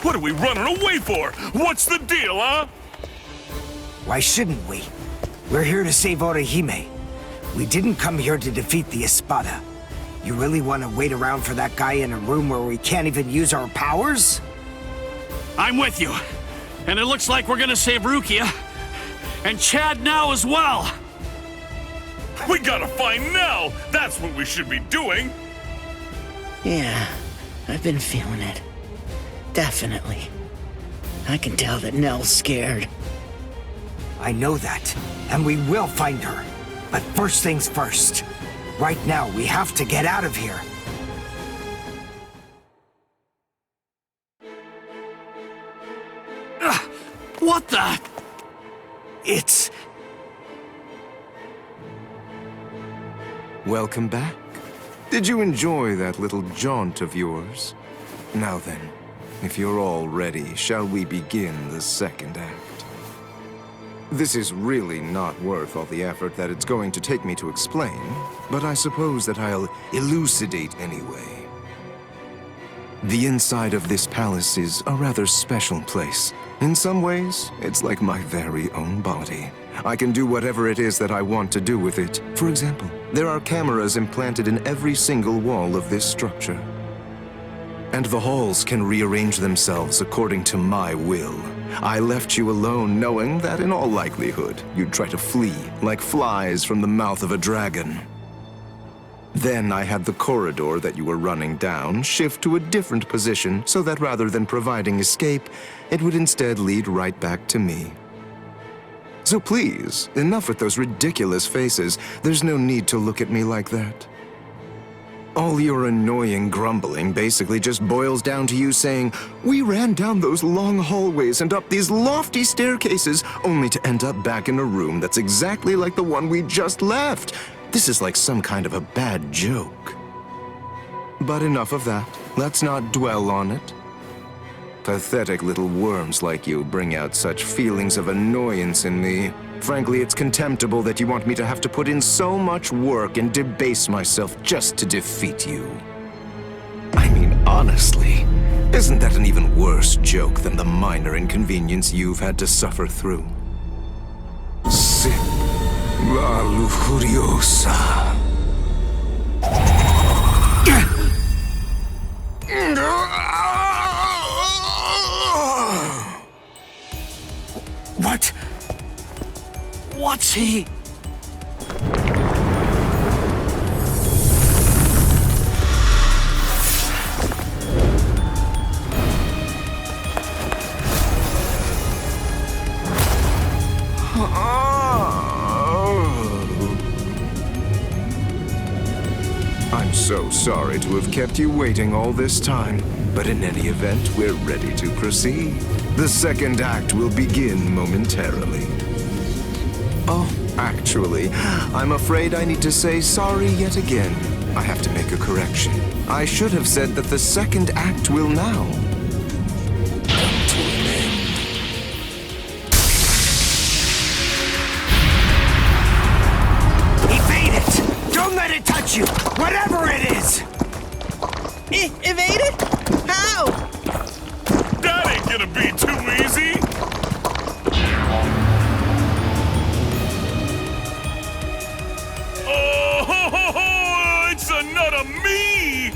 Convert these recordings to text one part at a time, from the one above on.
What are we running away for? What's the deal, huh? Why shouldn't we? We're here to save Orihime. We didn't come here to defeat the Espada. You really want to wait around for that guy in a room where we can't even use our powers? I'm with you. And it looks like we're gonna save Rukia. And Chad now as well. We gotta find Nell! That's what we should be doing! Yeah, I've been feeling it. Definitely. I can tell that Nell's scared. I know that, and we will find her. But first things first. Right now, we have to get out of here. What the? It's... Welcome back. Did you enjoy that little jaunt of yours? Now then, if you're all ready, shall we begin the second act? This is really not worth all the effort that it's going to take me to explain, but I suppose that I'll elucidate anyway. The inside of this palace is a rather special place. In some ways, it's like my very own body. I can do whatever it is that I want to do with it. For example, there are cameras implanted in every single wall of this structure. And the halls can rearrange themselves according to my will. I left you alone knowing that in all likelihood, you'd try to flee like flies from the mouth of a dragon. Then I had the corridor that you were running down shift to a different position so that rather than providing escape, it would instead lead right back to me. So please, enough with those ridiculous faces. There's no need to look at me like that. All your annoying grumbling basically just boils down to you saying, "We ran down those long hallways and up these lofty staircases only to end up back in a room that's exactly like the one we just left." This is like some kind of a bad joke. But enough of that. Let's not dwell on it. Pathetic little worms like you bring out such feelings of annoyance in me. Frankly, it's contemptible that you want me to have to put in so much work and debase myself just to defeat you. I mean, honestly, isn't that an even worse joke than the minor inconvenience you've had to suffer through? Sip la lujuriosa. What? What's he? I'm so sorry to have kept you waiting all this time, but in any event, we're ready to proceed. The second act will begin momentarily. Oh, actually, I'm afraid I need to say sorry yet again. I have to make a correction. I should have said that the second act will now come to an end. Evade it! Don't let it touch you! Whatever it is! Evade it? How? That ain't gonna be too easy! Oh, ho, ho, ho, it's another me!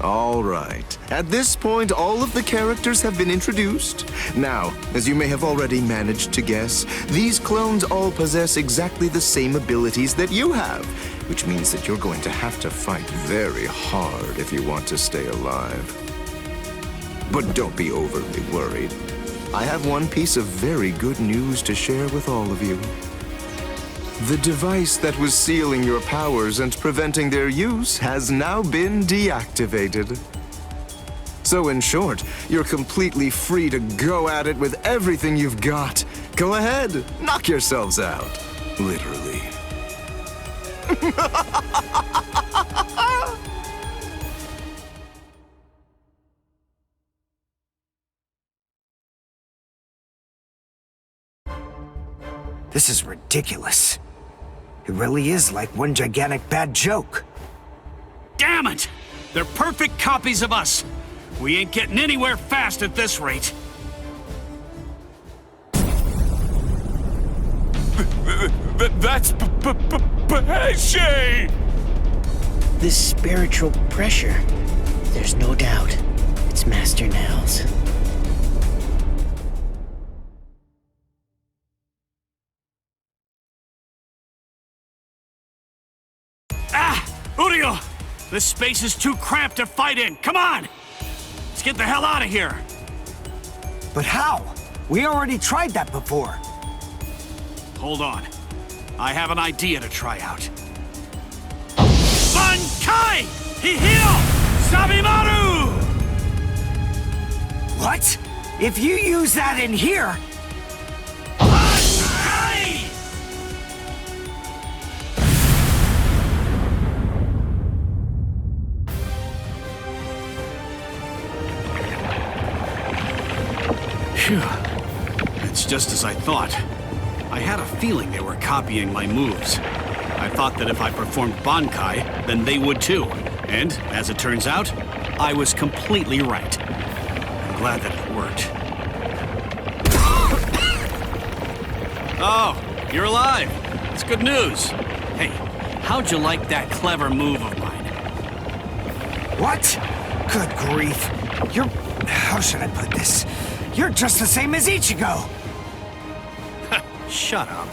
All right. At this point, all of the characters have been introduced. Now, as you may have already managed to guess, these clones all possess exactly the same abilities that you have, which means that you're going to have to fight very hard if you want to stay alive. But don't be overly worried. I have one piece of very good news to share with all of you. The device that was sealing your powers and preventing their use has now been deactivated. So in short, you're completely free to go at it with everything you've got. Go ahead, knock yourselves out. Literally. This is ridiculous. It really is like one gigantic bad joke. Damn it! They're perfect copies of us. We ain't getting anywhere fast at this rate. That's Pesce! This spiritual pressure, there's no doubt it's Master Nels. Urio! This space is too cramped to fight in. Come on! Let's get the hell out of here. But how? We already tried that before. Hold on. I have an idea to try out. Bankai! Hihio! Sabimaru! What? If you use that in here... Bankai! Phew. It's just as I thought. I had a feeling they were copying my moves. I thought that if I performed Bankai, then they would too. And, as it turns out, I was completely right. I'm glad that it worked. Oh, you're alive. It's good news. Hey, how'd you like that clever move of mine? What? Good grief. You're... How should I put this? You're just the same as Ichigo. Shut up.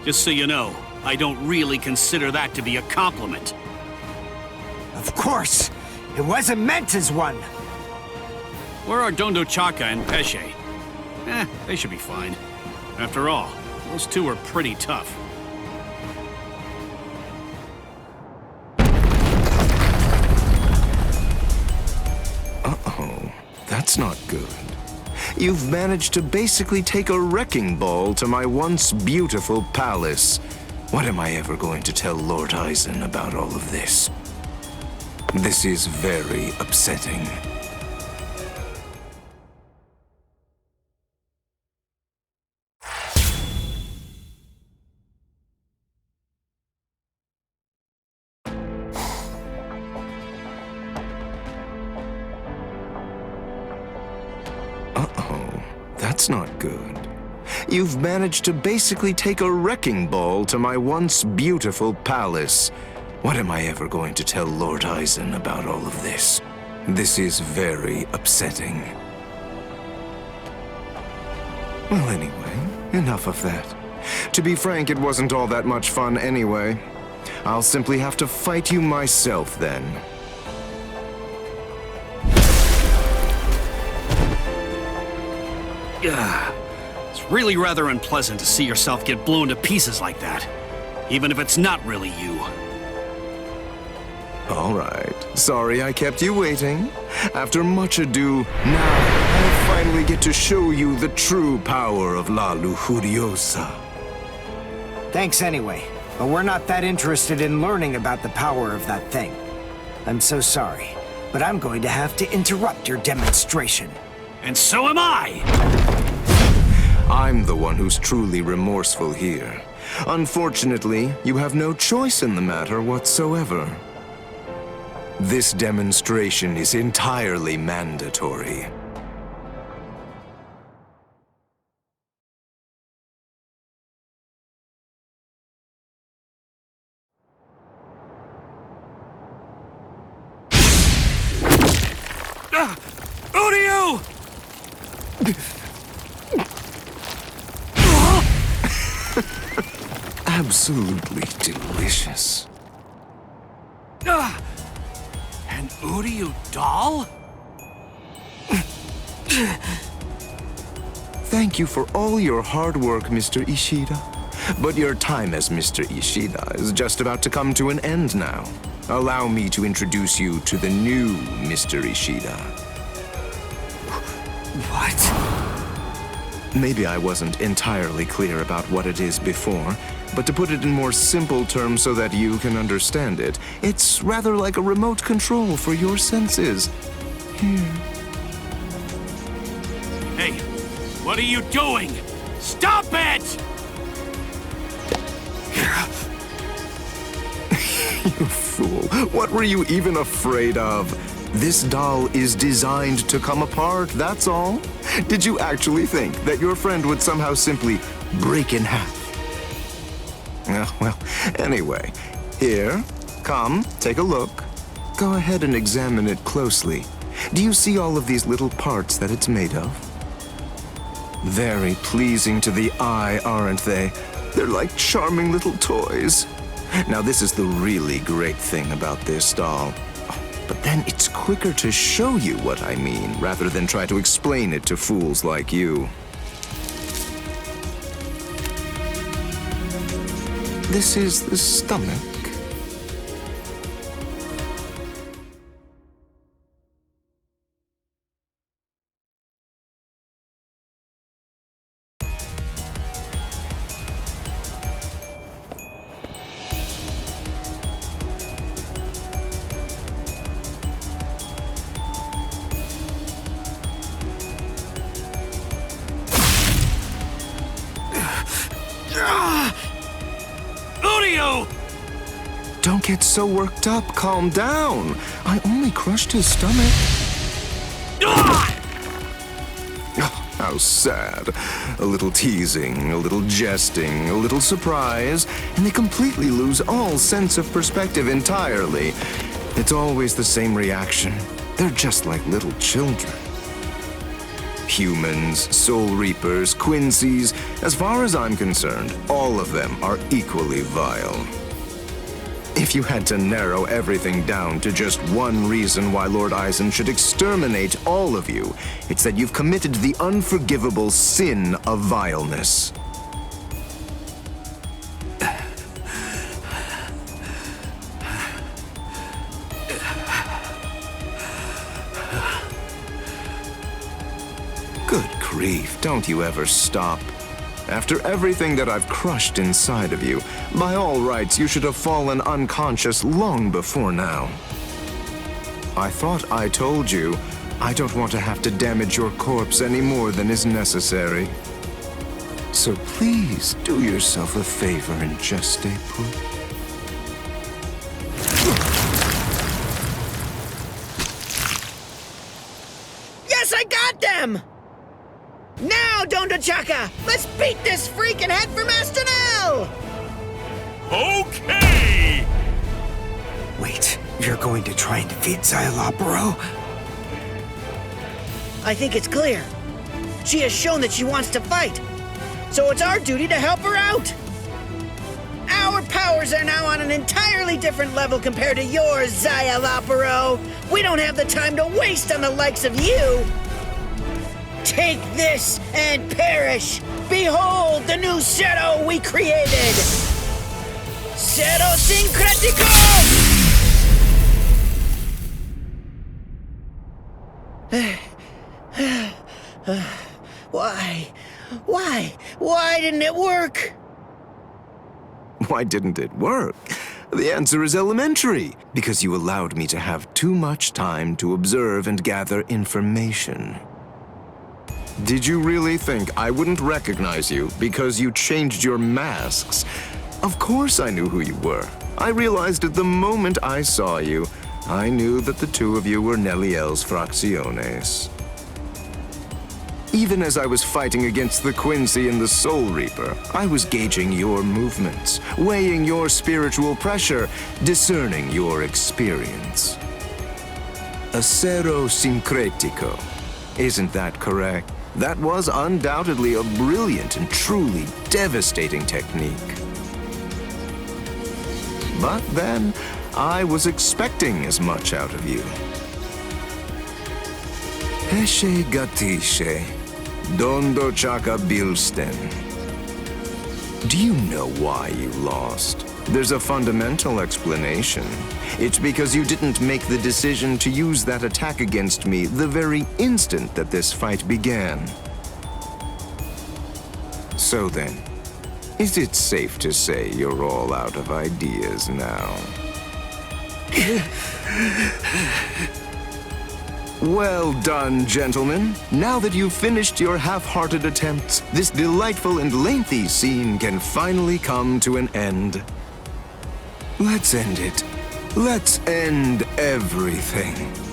Just so you know, I don't really consider that to be a compliment. Of course. It wasn't meant as one. Where are Dondo Chaka and Pesce? They should be fine. After all, those two are pretty tough. Uh-oh. That's not good. You've managed to basically take a wrecking ball to my once beautiful palace. What am I ever going to tell Lord Aizen about all of this? This is very upsetting. That's not good. You've managed to basically take a wrecking ball to my once beautiful palace. What am I ever going to tell Lord Aizen about all of this? This is very upsetting. Well, anyway, enough of that. To be frank, it wasn't all that much fun anyway. I'll simply have to fight you myself then. It's really rather unpleasant to see yourself get blown to pieces like that, even if it's not really you. All right. Sorry I kept you waiting. After much ado, now I finally get to show you the true power of La Lujuriosa. Thanks anyway, but we're not that interested in learning about the power of that thing. I'm so sorry, but I'm going to have to interrupt your demonstration. And so am I! I'm the one who's truly remorseful here. Unfortunately, you have no choice in the matter whatsoever. This demonstration is entirely mandatory. Uryu! Absolutely delicious. An Uryu doll? Thank you for all your hard work, Mr. Ishida. But your time as Mr. Ishida is just about to come to an end now. Allow me to introduce you to the new Mr. Ishida. What? Maybe I wasn't entirely clear about what it is before, but to put it in more simple terms so that you can understand it, it's rather like a remote control for your senses. Here. Hey, what are you doing? Stop it! You fool. What were you even afraid of? This doll is designed to come apart, that's all. Did you actually think that your friend would somehow simply break in half? Well, anyway, here, come, take a look. Go ahead and examine it closely. Do you see all of these little parts that it's made of? Very pleasing to the eye, aren't they? They're like charming little toys. Now, this is the really great thing about this doll. But then it's quicker to show you what I mean, rather than try to explain it to fools like you. This is the stomach. Don't get so worked up. Calm down. I only crushed his stomach. Oh, how sad. A little teasing, a little jesting, a little surprise, and they completely lose all sense of perspective entirely. It's always the same reaction. They're just like little children. Humans, Soul Reapers, Quincy's, as far as I'm concerned, all of them are equally vile. If you had to narrow everything down to just one reason why Lord Eisen should exterminate all of you, it's that you've committed the unforgivable sin of vileness. Good grief, don't you ever stop. After everything that I've crushed inside of you, by all rights, you should have fallen unconscious long before now. I thought I told you, I don't want to have to damage your corpse any more than is necessary. So please, do yourself a favor and just stay put. Yes, I got them! Now, Donda Chaka! Let's beat this freak and head for Master Nell! Okay! Wait, you're going to try and defeat Xyalopero? I think it's clear. She has shown that she wants to fight. So it's our duty to help her out. Our powers are now on an entirely different level compared to yours, Xyalopero. We don't have the time to waste on the likes of you. Take this and perish! Behold the new Zero we created! Zero Syncretico! Why didn't it work? Why didn't it work? The answer is elementary, because you allowed me to have too much time to observe and gather information. Did you really think I wouldn't recognize you because you changed your masks? Of course I knew who you were. I realized it the moment I saw you. I knew that the two of you were Neliel's Fracciones. Even as I was fighting against the Quincy and the Soul Reaper, I was gauging your movements, weighing your spiritual pressure, discerning your experience. Acero Syncretico. Isn't that correct? That was undoubtedly a brilliant and truly devastating technique. But then, I was expecting as much out of you. Heshe Gatishe, Dondo Chaka Bilsten. Do you know why you lost? There's a fundamental explanation. It's because you didn't make the decision to use that attack against me the very instant that this fight began. So then, is it safe to say you're all out of ideas now? Well done, gentlemen. Now that you've finished your half-hearted attempts, this delightful and lengthy scene can finally come to an end. Let's end it. Let's end everything.